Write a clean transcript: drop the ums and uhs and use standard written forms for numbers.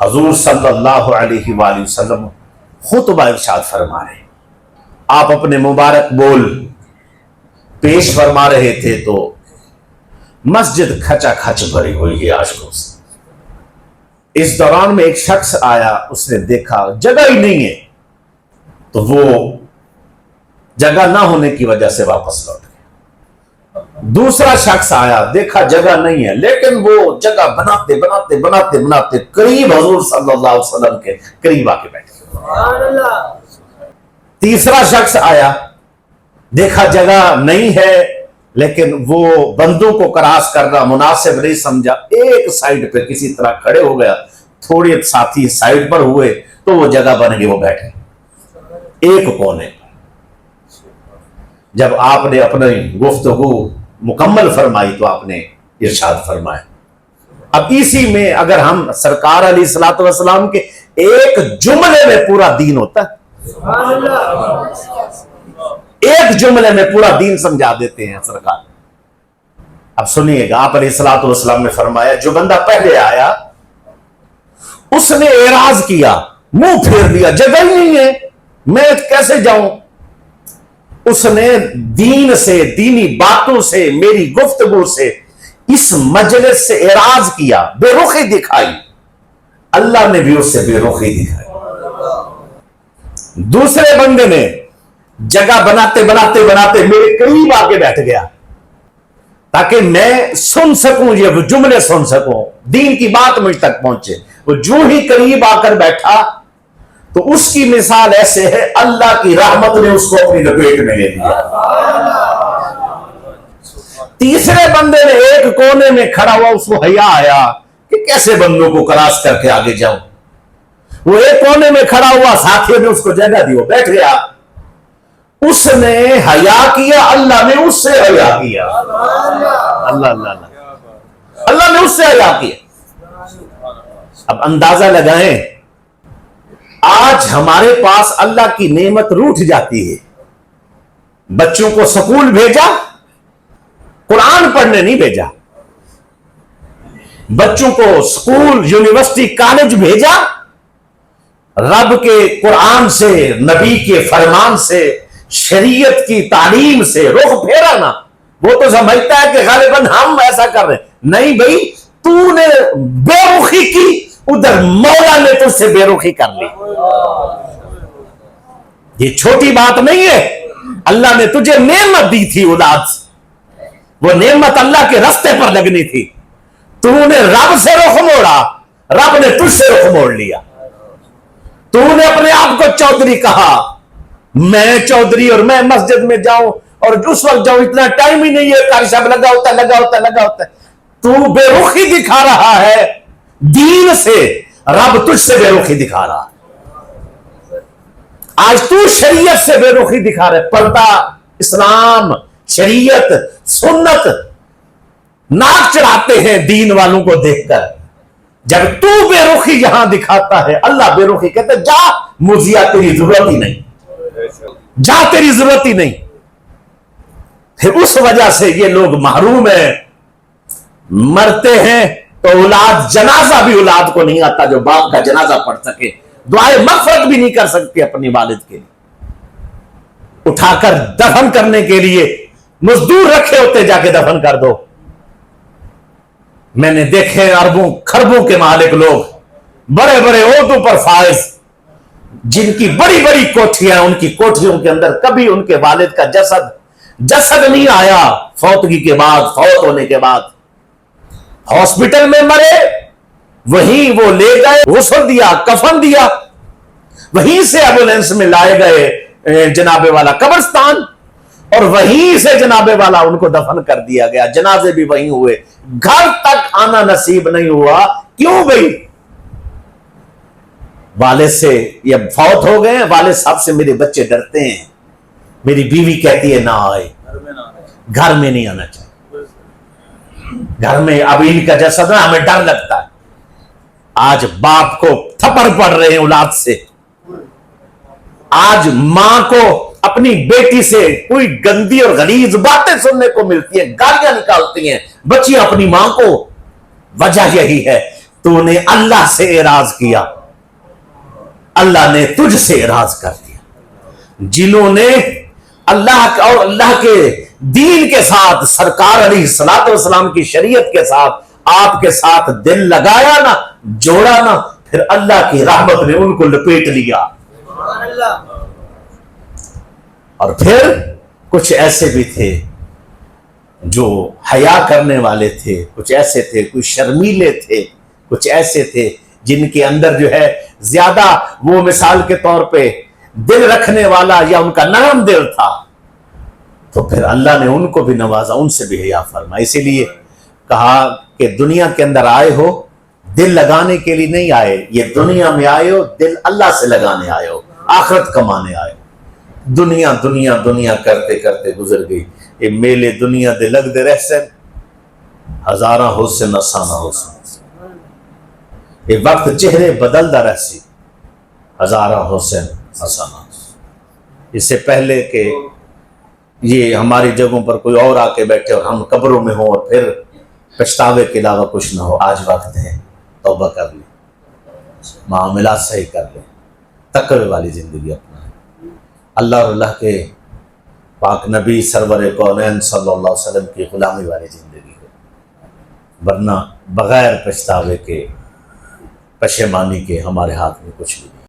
حضور صلی اللہ علیہ وآلہ وسلم خطبہ ارشاد فرما رہے، آپ اپنے مبارک بول پیش فرما رہے تھے تو مسجد کھچا کھچ بھری ہوئی ہے عاشقوں سے۔ اس دوران میں ایک شخص آیا، اس نے دیکھا جگہ ہی نہیں ہے، تو وہ جگہ نہ ہونے کی وجہ سے واپس لوٹ گیا۔ دوسرا شخص آیا، دیکھا جگہ نہیں ہے، لیکن وہ جگہ بناتے بناتے بناتے بناتے قریب حضور صلی اللہ علیہ وسلم کے قریب آ کے بیٹھ گیا۔ تیسرا شخص آیا، دیکھا جگہ نہیں ہے، لیکن وہ بندوں کو کراس کرنا مناسب نہیں سمجھا، ایک سائیڈ پہ کسی طرح کھڑے ہو گیا، تھوڑے ساتھی سائیڈ پر ہوئے تو وہ جگہ بن گئی، وہ بیٹھے ایک کونے۔ جب آپ نے اپنی گفتگو مکمل فرمائی تو آپ نے ارشاد فرمایا، اب اسی میں اگر ہم سرکار علیہ الصلوۃ والسلام کے ایک جملے میں پورا دین ہوتا ہے، ایک جملے میں پورا دین سمجھا دیتے ہیں سرکار۔ اب سنیے گا، آپ علیہ الصلوۃ والسلام نے فرمایا جو بندہ پہلے آیا اس نے اعراض کیا، منہ پھیر دیا، جگہ ہی نہیں ہے، میں کیسے جاؤں؟ اس نے دین سے، دینی باتوں سے، میری گفتگو سے، اس مجلس سے اعراض کیا، بے رخی دکھائی، اللہ نے بھی اس سے بے رخی دکھائی۔ دوسرے بندے نے جگہ بناتے بناتے بناتے میرے قریب آ کے بیٹھ گیا تاکہ میں سن سکوں، یہ وہ جملے سن سکوں، دین کی بات مجھ تک پہنچے۔ وہ جو ہی قریب آ کر بیٹھا تو اس کی مثال ایسے ہے اللہ کی رحمت نے اس کو اپنی لپیٹ میں لے لیا۔ تیسرے بندے نے ایک کونے میں کھڑا ہوا، اس کو حیا آیا کہ کیسے بندوں کو کراس کر کے آگے جاؤں، وہ ایک کونے میں کھڑا ہوا، ساتھیوں نے اس کو جگہ دی، وہ بیٹھ گیا۔ اس نے حیا کیا، اللہ نے اس سے حیا کیا، اللہ نے اس سے حیا کیا۔ اب اندازہ لگائیں، آج ہمارے پاس اللہ کی نعمت روٹھ جاتی ہے، بچوں کو سکول بھیجا، قرآن پڑھنے نہیں بھیجا، بچوں کو سکول، یونیورسٹی، کالج بھیجا، رب کے قرآن سے، نبی کے فرمان سے، شریعت کی تعلیم سے رخ پھیرا نا۔ وہ تو سمجھتا ہے کہ غالباً ہم ایسا کر رہے ہیں، نہیں بھائی، تو نے بے رخی کی، ادھر مولا نے تجھ سے بے رخی کر لی۔ یہ چھوٹی بات نہیں ہے، اللہ نے تجھے نعمت دی تھی اولاد سے، وہ نعمت اللہ کے رستے پر لگنی تھی، تو نے رب سے رخ موڑا، رب نے تجھ سے رخ موڑ لیا۔ تو نے اپنے آپ کو چودھری کہا، میں چودھری اور میں مسجد میں جاؤں اور اس وقت جاؤں، اتنا ٹائم ہی نہیں ہے، کاری صاحب لگا ہوتا ہے۔ تو بے رخی دکھا رہا ہے دین سے، رب تجھ سے بے رخی دکھا رہا ہے۔ آج تو شریعت سے بے رخی دکھا رہے، پردہ، اسلام، شریعت، سنت، ناک چڑھاتے ہیں دین والوں کو دیکھ کر۔ جب تو بے رخی یہاں دکھاتا ہے، اللہ بے رخی کہتا ہے جا، مجھے تیری ضرورت ہی نہیں، جا، تیری ضرورت ہی نہیں۔ پھر اس وجہ سے یہ لوگ محروم ہیں، مرتے ہیں تو اولاد، جنازہ بھی اولاد کو نہیں آتا جو باپ کا جنازہ پڑھ سکے، دعائے مغفرت بھی نہیں کر سکتے اپنی والد کے لیے، اٹھا کر دفن کرنے کے لیے مزدور رکھے ہوتے، جا کے دفن کر دو۔ میں نے دیکھے اربوں کھربوں کے مالک لوگ، بڑے بڑے عہدوں پر فائز، جن کی بڑی بڑی کوٹھیاں، ان کی کوٹھیوں کے اندر کبھی ان کے والد کا جسد نہیں آیا، فوتگی کے بعد، فوت ہونے کے بعد ہاسپٹل میں مرے، وہیں وہ لے گئے، غسل دیا، کفن دیا، وہیں سے ایمبولینس میں لائے گئے جناب والا قبرستان، اور وہیں سے جناب والا ان کو دفن کر دیا گیا، جنازے بھی وہیں ہوئے، گھر تک آنا نصیب نہیں ہوا۔ کیوں بھائی؟ والد سے یہ فوت ہو گئے، والد صاحب سے میرے بچے ڈرتے ہیں، میری بیوی کہتی ہے نہ آئے، گھر میں نہیں آنا چاہیے، گھر میں اب ان کا جیسا نا ہمیں ڈر لگتا ہے۔ آج باپ کو تھپڑ پڑ رہے ہیں اولاد سے، آج ماں کو اپنی بیٹی سے کوئی گندی اور غلیظ باتیں سننے کو ملتی ہیں، گالیاں نکالتی ہیں بچیاں اپنی ماں کو، وجہ یہی ہے تو نے اللہ سے اعراض کیا، اللہ نے تجھ سے اعراض کر دیا۔ جنہوں نے اللہ اور اللہ کے دین کے ساتھ، سرکار علیہ الصلوۃ والسلام کی شریعت کے ساتھ آپ کے ساتھ دل لگایا نا، جوڑا نا، پھر اللہ کی رحمت نے ان کو لپیٹ لیا۔ اور پھر کچھ ایسے بھی تھے جو حیا کرنے والے تھے، کچھ ایسے تھے، کچھ شرمیلے تھے، کچھ ایسے تھے جن کے اندر جو ہے زیادہ وہ مثال کے طور پہ دل رکھنے والا یا ان کا نرم دل تھا، تو پھر اللہ نے ان کو بھی نوازا، ان سے بھی حیا فرمایا۔ اسی لیے کہا کہ دنیا کے اندر آئے ہو دل لگانے کے لیے نہیں آئے، یہ دنیا میں آئے ہو دل اللہ سے لگانے آئے ہو، آخرت کمانے آئے ہو۔ دنیا دنیا دنیا کرتے کرتے گزر گئی، یہ میلے دنیا دے لگ دے رہسن، ہزاراں حسن اسانا حسن، یہ وقت چہرے بدل دا رہسی، ہزاراں حسن اسانا۔ اس سے پہلے کہ یہ ہماری جگہوں پر کوئی اور آ کے بیٹھے اور ہم قبروں میں ہوں اور پھر پچھتاوے کے علاوہ کچھ نہ ہو، آج وقت ہے توبہ کر لیں، معاملات صحیح کر لیں، تقوی والی زندگی اپنا۔ اللہ اور اللہ کے پاک نبی سرور کونین صلی اللہ علیہ وسلم کی غلامی والی زندگی ہو، ورنہ بغیر پچھتاوے کے، پشیمانی کے ہمارے ہاتھ میں کچھ بھی نہیں۔